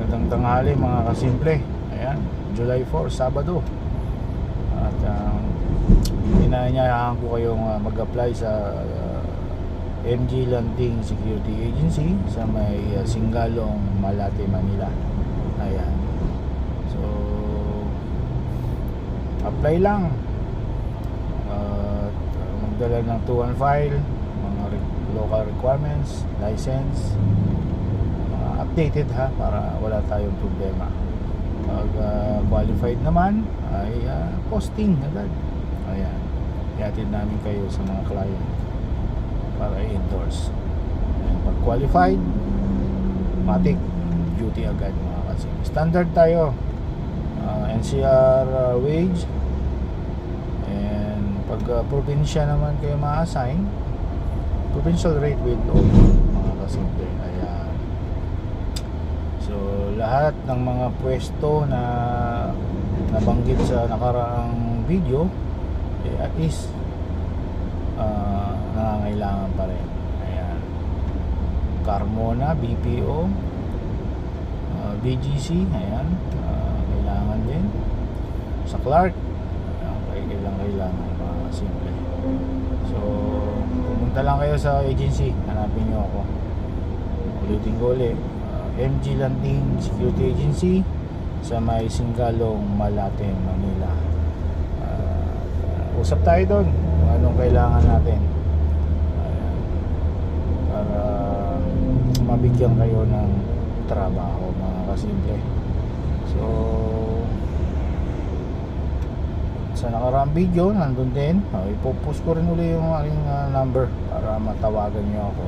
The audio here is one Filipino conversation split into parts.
Magandang tanghali mga kasimple. Ayan, July 4, Sabado. At inaanyayahan ko kayong mag-apply sa MG Landing Security Agency sa may Singalong, Malate, Manila. Ayan. So, apply lang. Magdala ng 2-1 file, mga local requirements, license, updated ha, para wala tayong problema. Pag qualified naman ay posting agad. Ayan, ihatid namin kayo sa mga client para i-endorse. Ayan, pag qualified, matik duty agad mga kasi. Standard tayo, NCR wage. And pag probinsya naman kayo ma-assign, provincial rate with all mga kasimple. Ayan. So, lahat ng mga pwesto na nabanggit sa nakaraang video at least nangangailangan pa rin. Ayan. Carmona, BPO, BGC, ayan, kailangan din. Sa Clark, kailangan mga simple. So, pumunta lang kayo sa agency, hanapin nyo ako. Ulitin ko ulit, MG Landing Security Agency sa may Singalong, Malate, Manila. Usap tayo doon kung anong kailangan natin. Ayan. Para mabigyan kayo ng trabaho mga kasimple. So, sa nakaraang video nandun din, ipopost ko rin uli yung aking number para matawagan nyo ako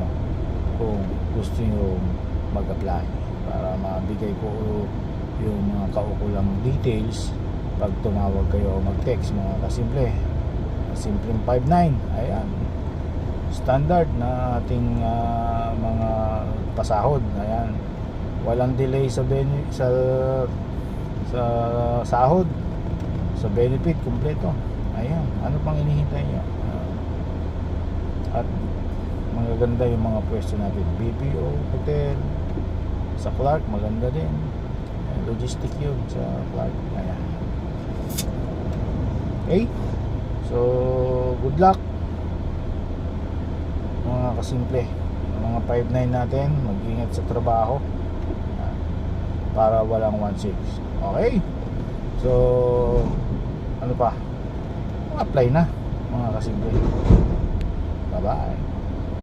kung gusto nyo mag-apply, para mabigay ko yung mga kaukulang details pag tumawag kayo o mag-text mga kasimple. Simpleng 59, ayan, standard na ating mga pasahod. Ayan, walang delay sa sahod, sa benefit kompleto. Ayan, ano pang hinihintay nyo? At magaganda yung mga pwesto natin. BPO, hotel, sa Clark maganda din. Logistic yun sa Clark. Ayan. Okay, so good luck mga kasimple. Mga 5-9 natin, mag-ingat sa trabaho para walang 1-6. Okay, so ano pa, apply na mga kasimple. Bye bye.